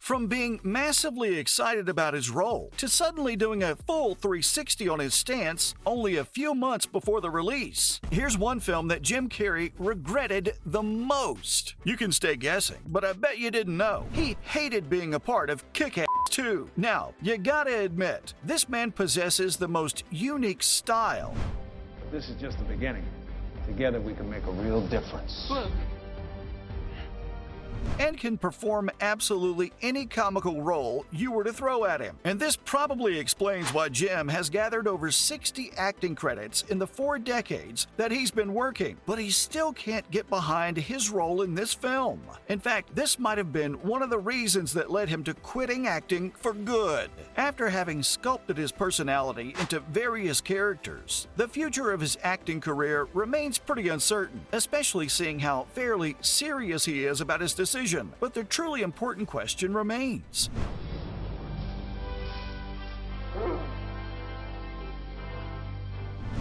From being massively excited about his role to suddenly doing a full 360 on his stance only a few months before the release. Here's one film that Jim Carrey regretted the most. You can stay guessing, but I bet you didn't know. He hated being a part of Kick-Ass 2. Now, you gotta admit, this man possesses the most unique style. This is just the beginning. Together we can make a real difference. And can perform absolutely any comical role you were to throw at him. And this probably explains why Jim has gathered over 60 acting credits in the 4 decades that he's been working, but he still can't get behind his role in this film. In fact, this might have been one of the reasons that led him to quitting acting for good. After having sculpted his personality into various characters, the future of his acting career remains pretty uncertain, especially seeing how fairly serious he is about his decision. But the truly important question remains.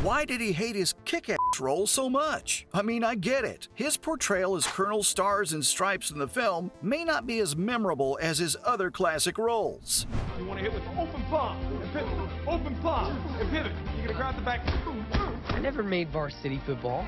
Why did he hate his Kick-Ass role so much? I mean, I get it. His portrayal as Colonel Stars and Stripes in the film may not be as memorable as his other classic roles. You want to hit with open palm and pivot. Open palm and pivot. You're going to grab the back. I never made varsity football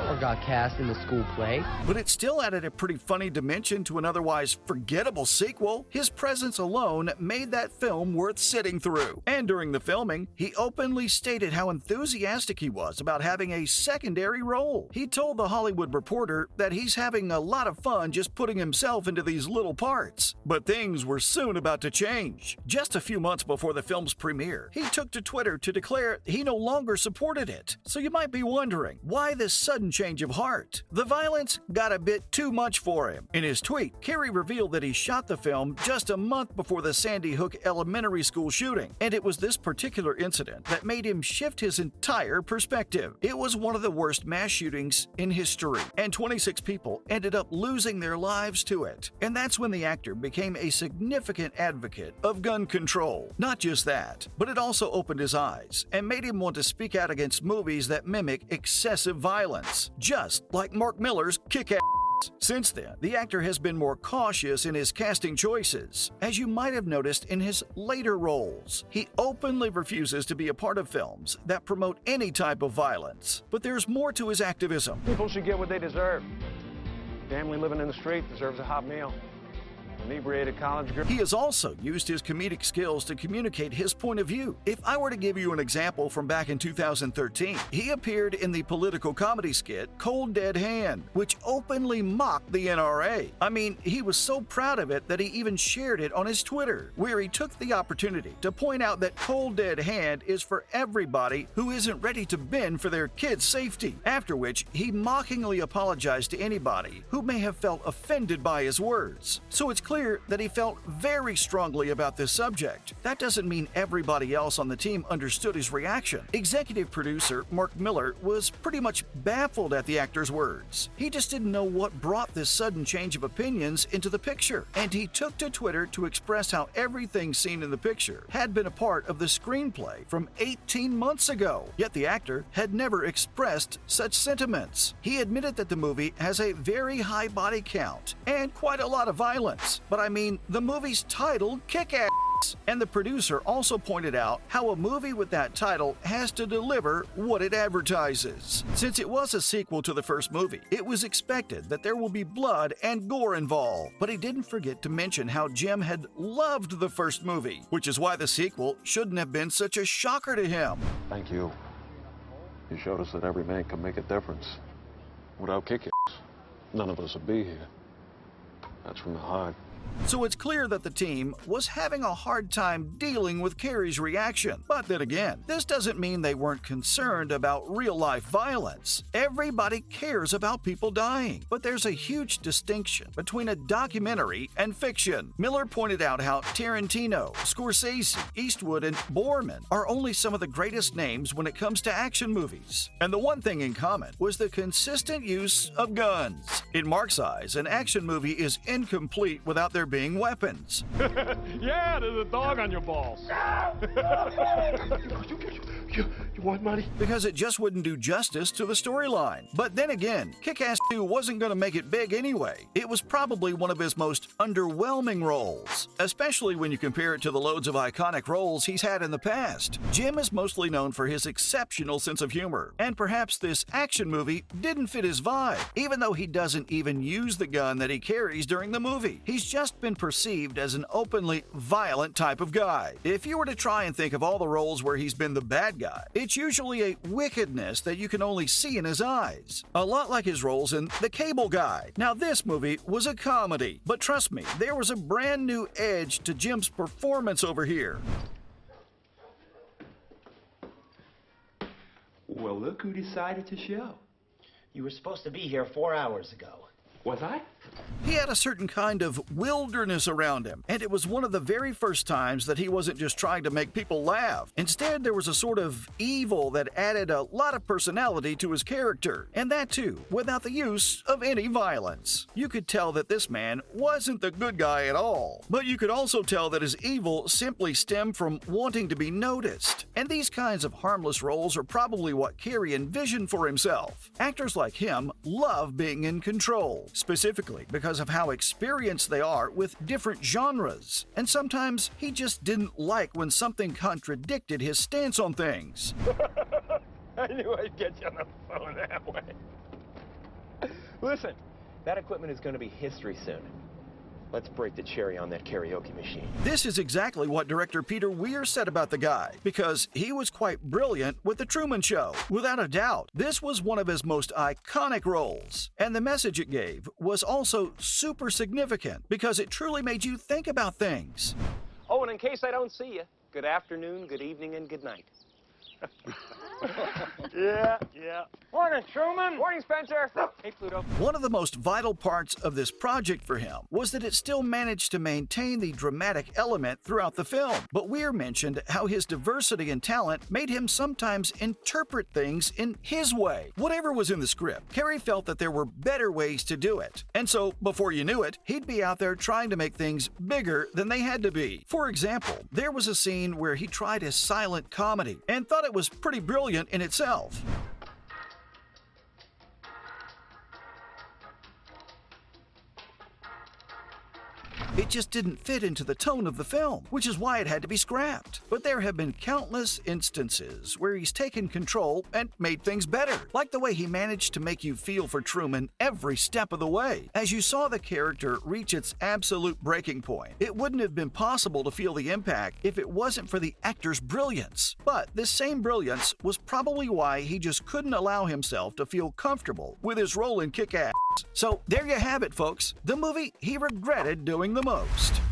or got cast in the school play. But it still added a pretty funny dimension to an otherwise forgettable sequel. His presence alone made that film worth sitting through. And during the filming, he openly stated how enthusiastic he was about having a secondary role. He told The Hollywood Reporter that he's having a lot of fun just putting himself into these little parts. But things were soon about to change. Just a few months before the film's premiere, he took to Twitter to declare he no longer supported it. So you might be wondering, why this sudden change of heart? The violence got a bit too much for him. In his tweet, Carrey revealed that he shot the film just a month before the Sandy Hook Elementary School shooting, and it was this particular incident that made him shift his entire perspective. It was one of the worst mass shootings in history, and 26 people ended up losing their lives to it. And that's when the actor became a significant advocate of gun control. Not just that, but it also opened his eyes and made him want to speak out against movies that mimic excessive violence, just like Mark Miller's Kick-Ass. Since then, the actor has been more cautious in his casting choices, as you might have noticed in his later roles. He openly refuses to be a part of films that promote any type of violence. But there's more to his activism. People should get what they deserve. Family living in the street deserves a hot meal. Inebriated college girl. He has also used his comedic skills to communicate his point of view. If I were to give you an example from back in 2013, he appeared in the political comedy skit Cold Dead Hand, which openly mocked the NRA. I mean, he was so proud of it that he even shared it on his Twitter, where he took the opportunity to point out that Cold Dead Hand is for everybody who isn't ready to bend for their kids' safety, after which he mockingly apologized to anybody who may have felt offended by his words. So it's clear that he felt very strongly about this subject. That doesn't mean everybody else on the team understood his reaction. Executive producer Mark Miller was pretty much baffled at the actor's words. He just didn't know what brought this sudden change of opinions into the picture, and he took to Twitter to express how everything seen in the picture had been a part of the screenplay from 18 months ago. Yet the actor had never expressed such sentiments. He admitted that the movie has a very high body count and quite a lot of violence. But I mean, the movie's titled Kick-Ass. And the producer also pointed out how a movie with that title has to deliver what it advertises. Since it was a sequel to the first movie, it was expected that there will be blood and gore involved. But he didn't forget to mention how Jim had loved the first movie, which is why the sequel shouldn't have been such a shocker to him. Thank you. You showed us that every man can make a difference. Without Kick-Ass, none of us would be here. That's from the heart. So it's clear that the team was having a hard time dealing with Carrey's reaction. But then again, this doesn't mean they weren't concerned about real-life violence. Everybody cares about people dying, but there's a huge distinction between a documentary and fiction. Miller pointed out how Tarantino, Scorsese, Eastwood, and Borman are only some of the greatest names when it comes to action movies. And the one thing in common was the consistent use of guns. In Mark's eyes, an action movie is incomplete without there being weapons. Yeah, there's a dog on your balls. You want money? because it just wouldn't do justice to the storyline. But then again, Kick-Ass 2 wasn't going to make it big anyway. It was probably one of his most underwhelming roles, especially when you compare it to the loads of iconic roles he's had in the past. Jim is mostly known for his exceptional sense of humor, and perhaps this action movie didn't fit his vibe, even though he doesn't even use the gun that he carries during the movie. He's just been perceived as an openly violent type of guy. If you were to try and think of all the roles where he's been the bad guy, it's usually a wickedness that you can only see in his eyes. A lot like his roles in The Cable Guy. Now this movie was a comedy, but trust me, there was a brand new edge to Jim's performance over here. Well, look who decided to show. You were supposed to be here 4 hours ago. Was I? He had a certain kind of wilderness around him, and it was one of the very first times that he wasn't just trying to make people laugh. Instead, there was a sort of evil that added a lot of personality to his character, and that too, without the use of any violence. You could tell that this man wasn't the good guy at all, but you could also tell that his evil simply stemmed from wanting to be noticed. And these kinds of harmless roles are probably what Carrey envisioned for himself. Actors like him love being in control, specifically because of how experienced they are with different genres. And sometimes he just didn't like when something contradicted his stance on things. I knew I'd get you on the phone that way. Listen, that equipment is going to be history soon. Let's break the cherry on that karaoke machine. This is exactly what director Peter Weir said about the guy, because he was quite brilliant with The Truman Show. Without a doubt, this was one of his most iconic roles. And the message it gave was also super significant, because it truly made you think about things. Oh, and in case I don't see you, good afternoon, good evening, and good night. Yeah. Morning, Truman. Morning, Spencer. Hey, Pluto. One of the most vital parts of this project for him was that it still managed to maintain the dramatic element throughout the film. But Weir mentioned how his diversity and talent made him sometimes interpret things in his way. Whatever was in the script, Carrey felt that there were better ways to do it. And so, before you knew it, he'd be out there trying to make things bigger than they had to be. For example, there was a scene where he tried a silent comedy and thought it was pretty brilliant in itself. It just didn't fit into the tone of the film, which is why it had to be scrapped. But there have been countless instances where he's taken control and made things better, like the way he managed to make you feel for Truman every step of the way. As you saw the character reach its absolute breaking point, it wouldn't have been possible to feel the impact if it wasn't for the actor's brilliance. But this same brilliance was probably why he just couldn't allow himself to feel comfortable with his role in Kick-Ass. So there you have it, folks. The movie he regretted doing the most.